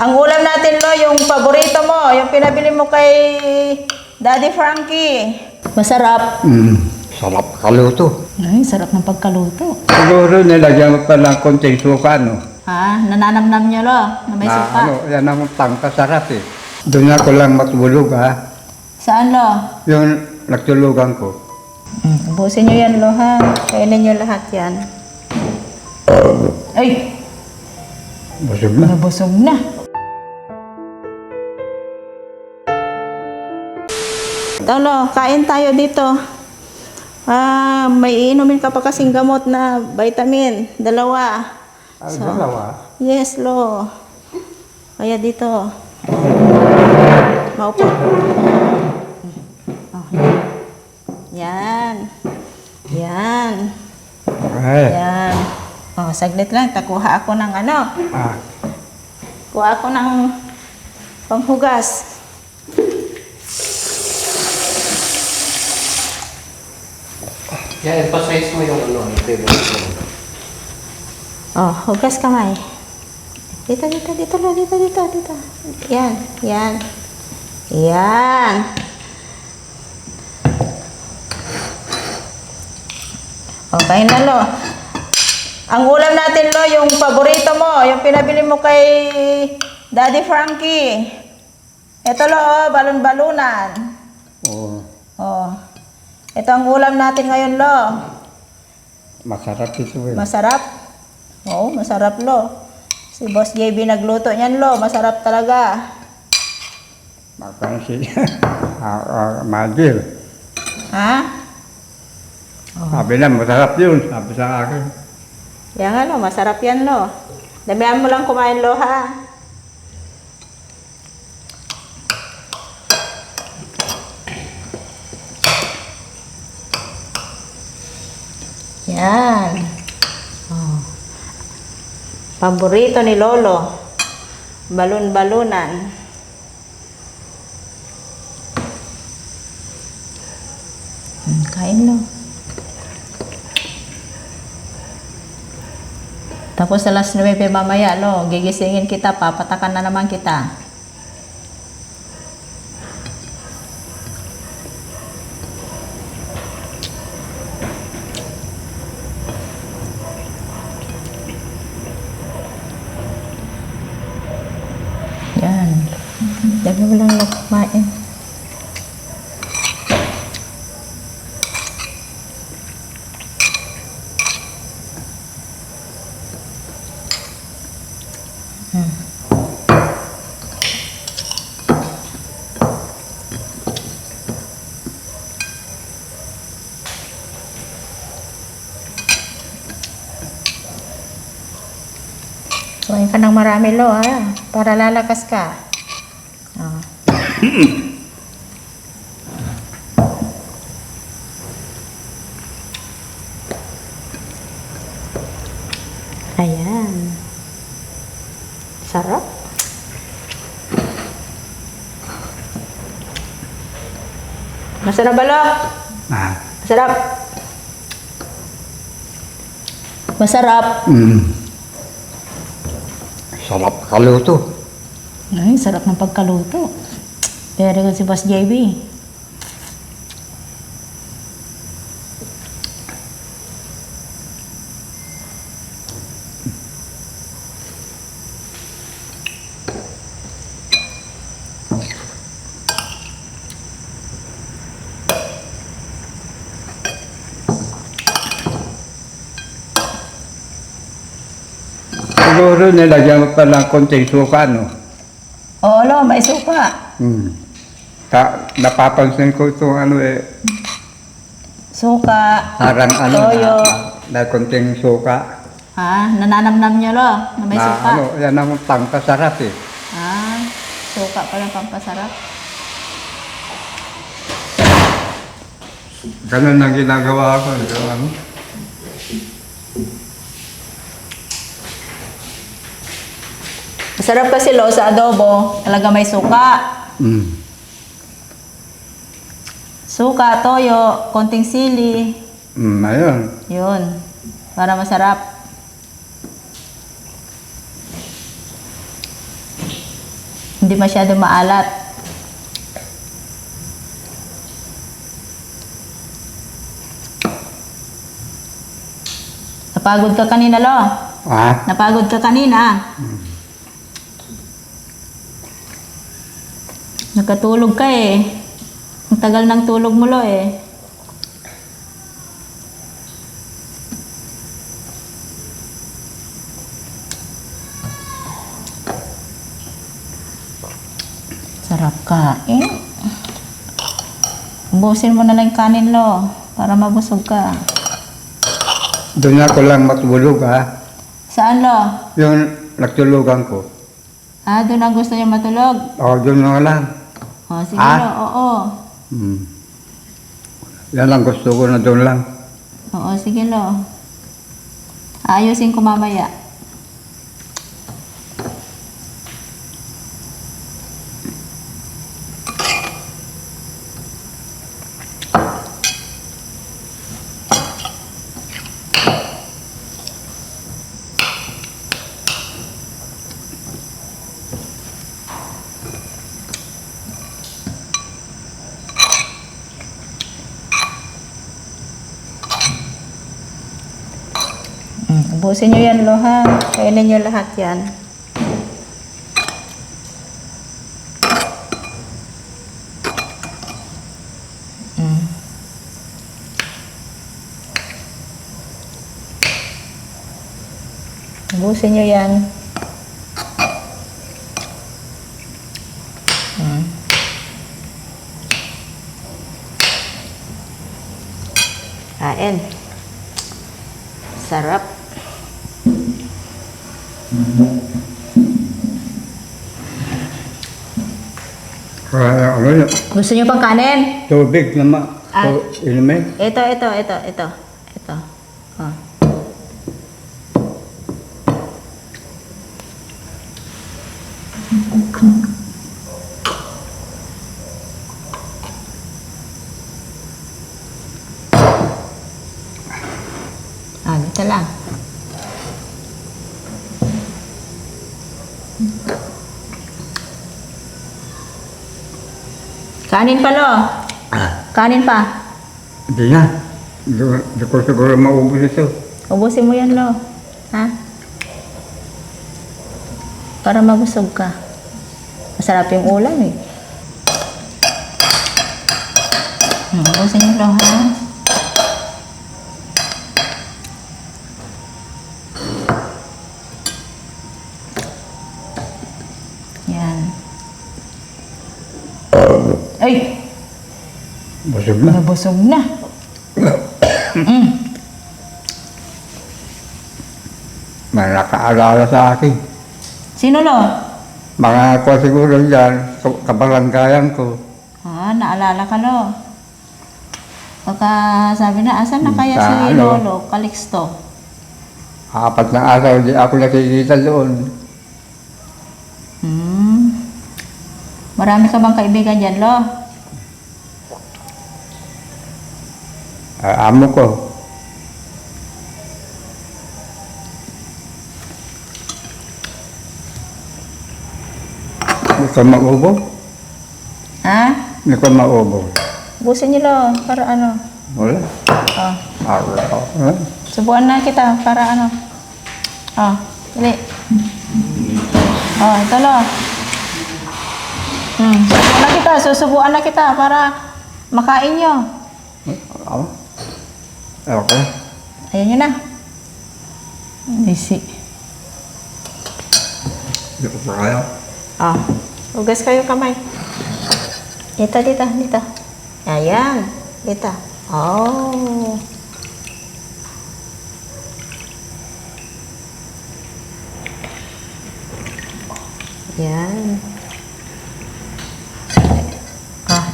Ang ulam natin, Lo, yung paborito mo, yung pinabili mo kay Daddy Frankie. Masarap. Sarap kaluto. Ay, sarap ng pagkaluto. Siguro nilagyan mo pa ng konting suka, no? Ha? Nananamnam nyo, Lo, na may suka. Yan ang pangkasarap eh. Doon ako lang matulog, ha? Saan, Lo? Yung nagtulugan ko. Ubusin nyo yan, Lo, ha? Kainin nyo lahat yan. Ay! Busog na. Nabusog na. Ito, Lo, kain tayo dito. May inumin ka pa kasing gamot na vitamin. 2. Dalawa? Yes, Lo. Kaya dito. Maupo. Oh. Yan. Yan. Ay. Yan. Oh, saglit lang. Takuha ako ng ano. Kuha ako ng panghugas. Yeah, emphasize mo yung ano, favorite mo. Oh, hugas kamay. Dito, Lo. Dito. Yan. Yan. Okay na, Lo. Ang ulam natin, Lo, yung paborito mo, yung pinabili mo kay Daddy Frankie. Ito, Lo, balon-balunan. Oo. Oh. Ito ang ulam natin ngayon, Lo. Masarap ito eh. Masarap? Oo, masarap, Lo. Si Boss JB nagluto niyan, Lo. Masarap talaga. Makan si Magil. Ha? Sabi na, masarap yun. Sabi sa akin. Yan nga, Lo. Masarap yan, Lo. Damihan mo lang kumain, Lo, ha? Yan. Oh. Paborito ni Lolo. Balon-balunan. Kain, Lo. Tapos alas 9 mamaya, Lo. Gigisingin kita, papatakan na naman kita. Yan. Dami mo lang kumain. Kumain ka ng marami, Lo, ha? Para lalakas ka. Oh. Ayan. Sarap. Masarap ba, Lo? Masarap. Masarap. Sarap kaluto. Ay, sarap ng pagkaluto. Very good si Boss JB. Siguro nilagyan mo pa ng konting suka, no? Oo, Lo, may suka. Napapansin ko itong ano eh, Suka, parang ano toyo. na konting suka. Ha? Nananamnam nyo, Lo, na may suka. Yan ang pangkasarap eh. Suka pala pampasarap. Ganun ang ginagawa ko. Ano? Masarap kasi, Lo, sa adobo. Talaga may suka. Suka, toyo, konting sili. Ayun. Yun. Para masarap. Hindi masyado maalat. Napagod ka kanina, Lo. Ha? Napagod ka kanina. Nagkatulog ka eh. Ang tagal ng tulog mo, Lo eh. Sarap kain. Ubusin mo na lang yung kanin, Lo, para mabusog ka. Doon ako lang matulog ha. Saan, Lo? Yung nagtulugan ko. Ah, doon ang gusto niya matulog. O, doon na lang. Oh, sige, Ah? Lo. Oo. Hmm. Yan ang gusto ko na doon lang. Oo, sige, Lo. Ayusin ko mamaya. Ubusin nyo yan, Lo, ha? Kainin nyo lahat yan. Ubusin nyo yan. Kain. Sarap. Kaya ano yun? Gusto nyo pang kanin? Tubig naman. Ah. Inumin. Ito. Oh. Ah, dito lang. Kanin pa, Lo. Kanin pa. Hindi na. Hindi ko siguro maubos ito. Ubusin mo yan, Lo. Ha? Para mabusog ka. Masarap yung ulam eh. Ubusin yung Lo, ha? Yan. Ay! Busog na. Nabusog na. May nakaalala sa akin. Sino, Lo? Mga ko siguro dyan, kabaranggayan ko. Ah, naalala ka, Lo. Baka sabi na, asan na kaya si Ano? Lolo Calixto? 4 na araw, di ako nakikita doon. Marami ka bang kaibigan dyan, Lo? Amo ko. Hindi ko maubo. Ha? Hindi ko maubo. Busin niyo, Lo, para ano? Wala. Oh. Araw. Ha? Subuan na kita, para ano? Oh, dali. Oh, ito, Lo. Susubuan na kita para makain nyo. Ako? Okay. Ayaw nyo na. Easy. Hindi ko pa kaya. Ah, hugas kayo kamay. Dito. Ayan. Dito. Oh. Ayan. Ah.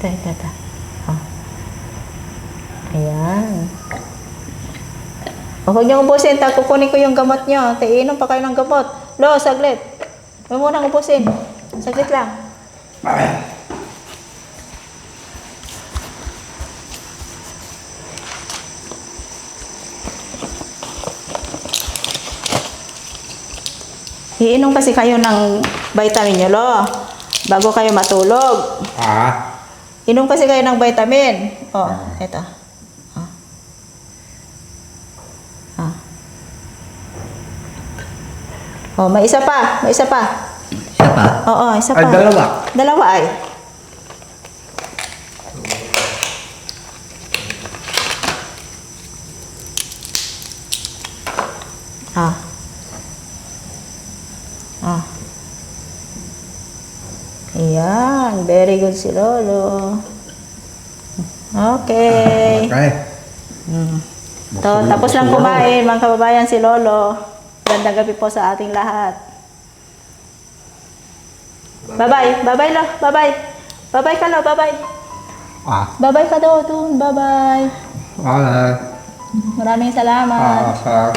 Ito. Ah. Ayan. Huwag niyong ubusin, kukunin ko yung gamot niyo. Iinom pa kayo ng gamot. Lo, saglit. Huwag mo nang ubusin. Saglit lang. Iinom kasi kayo ng vitamin nyo, lo. Bago kayo matulog. Ah, Inom kasi kayo ng vitamin. Oh, ito. Oh. Ah. Oh, may isa pa. May isa pa. siya pa? Oo, isa pa. Ay, dalawa. Dalawa ay. Ah. Ah. Ayan, very good si Lolo. Okay. Okay. So, tapos lang kumain, mga kababayan, si Lolo. Gandang gabi po sa ating lahat. Bye-bye. Bye-bye, Lo. Bye-bye. Bye-bye ka, Lo. Bye-bye. Ah, Bye-bye ka daw dun. Bye-bye. ah, Maraming salamat. sa